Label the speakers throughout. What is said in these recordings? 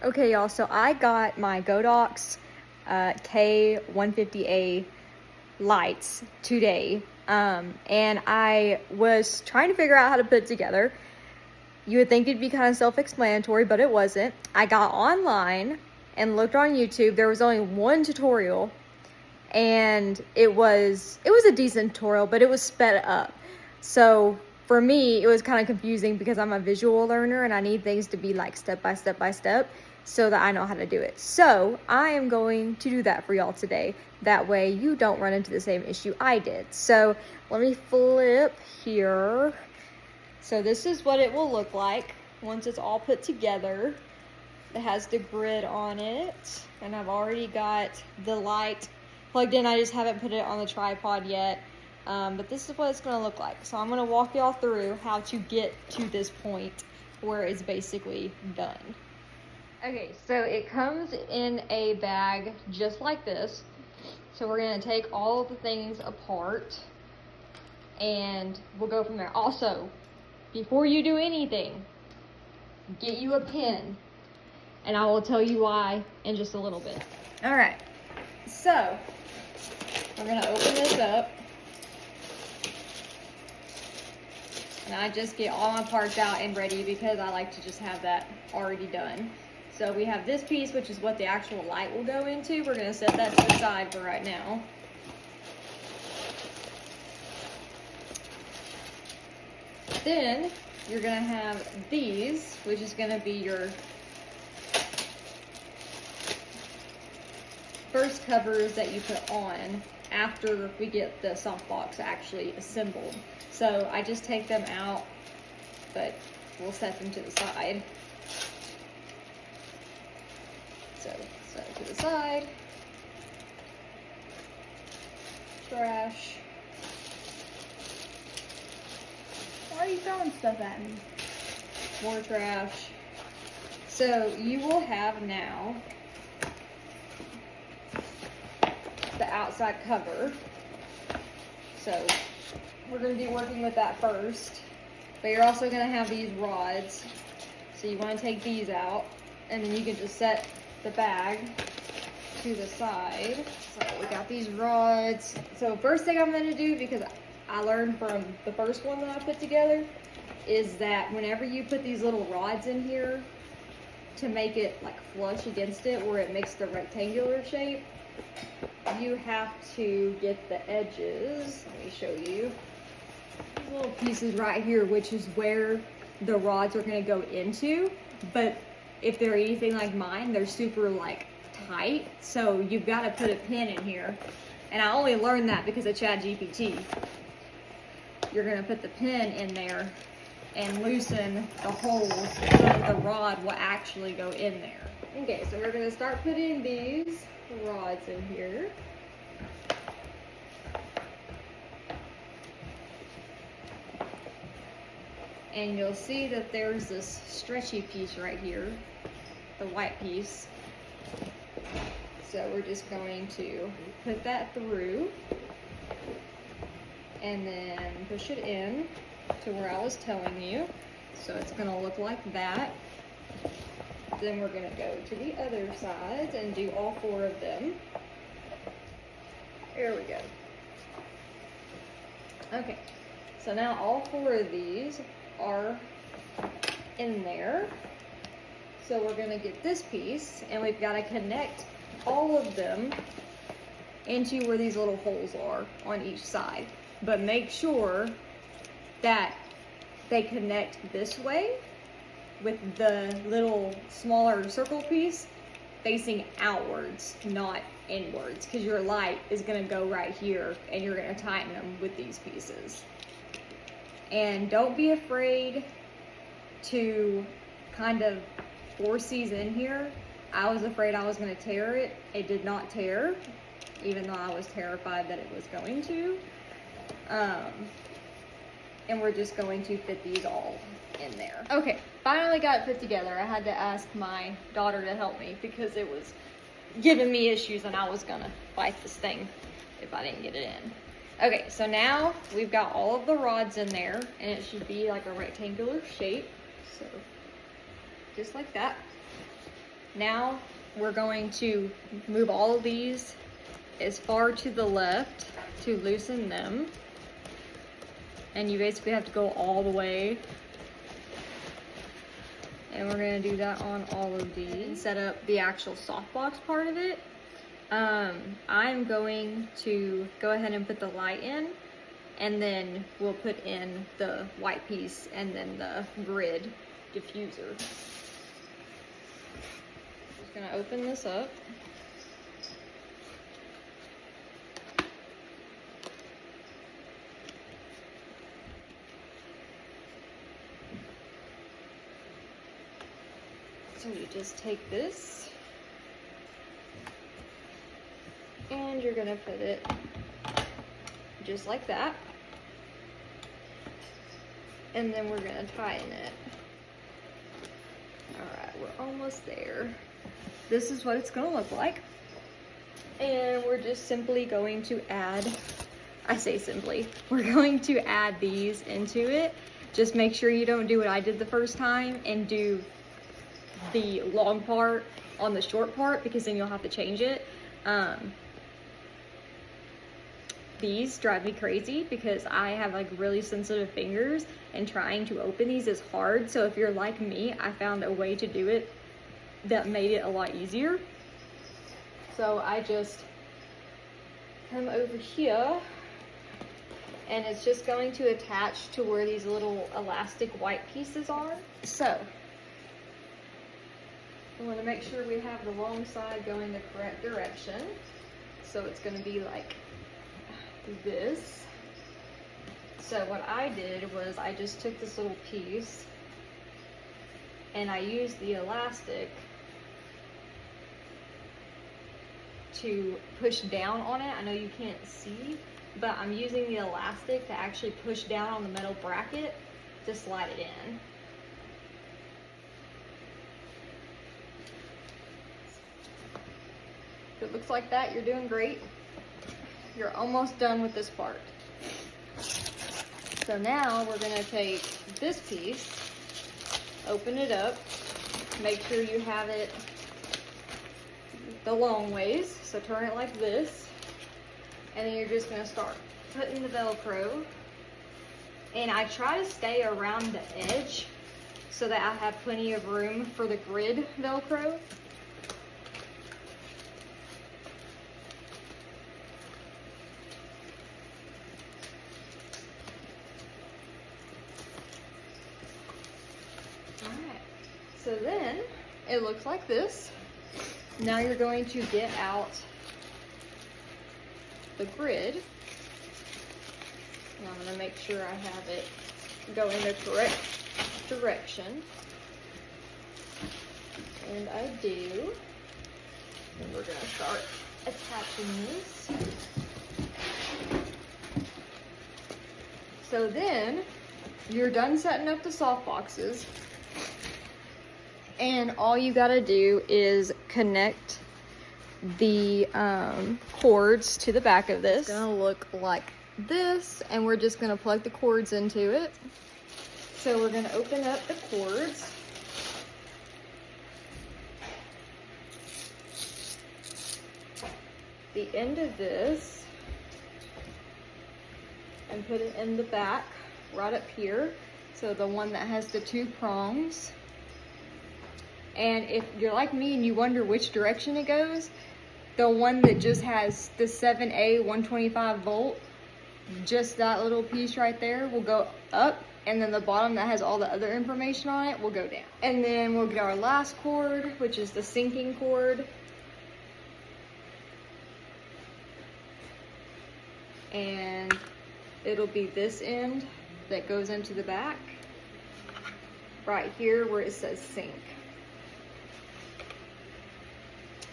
Speaker 1: Okay, y'all, so I got my Godox K150A lights today, and I was trying to figure out how to put it together. You would think it'd be kind of self-explanatory, but it wasn't. I got online and looked on YouTube. There was only one tutorial, and it was a decent tutorial, but it was sped up. So for me, it was kind of confusing because I'm a visual learner and I need things to be like step by step by step so that I know how to do it. So I am going to do that for y'all today. That way you don't run into the same issue I did. So let me flip here. So this is what it will look like once it's all put together. It has the grid on it, and I've already got the light plugged in. I just haven't put it on the tripod yet, but this is what it's gonna look like. So I'm gonna walk y'all through how to get to this point where it's basically done. Okay, so it comes in a bag just like this. So we're gonna take all of the things apart and we'll go from there. Also, before you do anything, get you a pen, and I will tell you why in just a little bit. All right, so we're gonna open this up, and I just get all my parts out and ready because I like to just have that already done. So we have this piece, which is what the actual light will go into. We're gonna set that to the side for right now. Then you're gonna have these, which is gonna be your first covers that you put on after we get the softbox actually assembled. So I just take them out, but we'll set them to the side. So set it to the side. Trash.
Speaker 2: Why are you throwing stuff at me?
Speaker 1: More trash. So you will have now the outside cover. So we're going to be working with that first. But you're also going to have these rods. So you want to take these out, and then you can just set the bag to the side. So we got these rods. So first thing I'm going to do, because I learned from the first one that I put together, is that whenever you put these little rods in here to make it like flush against it where it makes the rectangular shape, you have to get the edges. Let me show you. These little pieces right here, which is where the rods are going to go into, but if they're anything like mine, they're super like tight, so you've got to put a pin in here. And I only learned that because of ChatGPT. You're going to put the pin in there and loosen the holes so that the rod will actually go in there. Okay, so we're going to start putting these rods in here. And you'll see that there's this stretchy piece right here, the white piece. So we're just going to put that through and then push it in to where I was telling you. So it's going to look like that. Then we're going to go to the other sides and do all 4 of them. There we go. Okay, so now all 4 of these are in there. So we're going to get this piece, and we've got to connect all of them into where these little holes are on each side. But make sure that they connect this way with the little smaller circle piece facing outwards, not inwards, because your light is going to go right here and you're going to tighten them with these pieces. And don't be afraid to kind of force these in here. I was afraid I was going to tear it. It did not tear, even though I was terrified that it was going to. And we're just going to fit these all in there. Okay, finally got it put together. I had to ask my daughter to help me because it was giving me issues and I was gonna fight this thing if I didn't get it in. Okay, so now we've got all of the rods in there, and it should be like a rectangular shape. So just like that. Now we're going to move all of these as far to the left to loosen them. And you basically have to go all the way. And we're gonna do that on all of these. And set up the actual softbox part of it. I'm going to go ahead and put the light in, and then we'll put in the white piece and then the grid diffuser. Just gonna open this up. So you just take this and you're gonna put it just like that. And then we're gonna tighten it. All right, we're almost there. This is what it's gonna look like. And we're just simply going to add, I say simply, we're going to add these into it. Just make sure you don't do what I did the first time and do the long part on the short part, because then you'll have to change it. These drive me crazy because I have like really sensitive fingers, and trying to open these is hard. So if you're like me, I found a way to do it that made it a lot easier. So I just come over here, and it's just going to attach to where these little elastic white pieces are. So we want to make sure we have the wrong side going the correct direction. So it's going to be like this. So what I did was I just took this little piece and I used the elastic to push down on it. I know you can't see, but I'm using the elastic to actually push down on the metal bracket to slide it in. If it looks like that, you're doing great. You're almost done with this part. So now we're gonna take this piece, open it up, make sure you have it the long ways. So turn it like this, and then you're just gonna start putting the Velcro. And I try to stay around the edge so that I have plenty of room for the grid Velcro. So then it looks like this. Now you're going to get out the grid. And I'm gonna make sure I have it go in the correct direction. And I do. And we're gonna start attaching this. So then you're done setting up the soft boxes. And all you gotta do is connect the cords to the back of this. It's gonna look like this, and we're just gonna plug the cords into it. So we're gonna open up the cords. The end of this, and put it in the back, right up here. So the one that has the two prongs. And if you're like me and you wonder which direction it goes, the one that just has the 7A 125 volt, just that little piece right there will go up, and then the bottom that has all the other information on it will go down. And then we'll get our last cord, which is the sinking cord. And it'll be this end that goes into the back, right here where it says sync.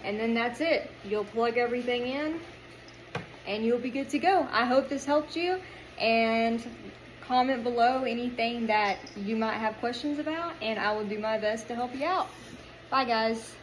Speaker 1: And then that's it. You'll plug everything in and you'll be good to go. I hope this helped you, and comment below anything that you might have questions about, and I will do my best to help you out. Bye guys.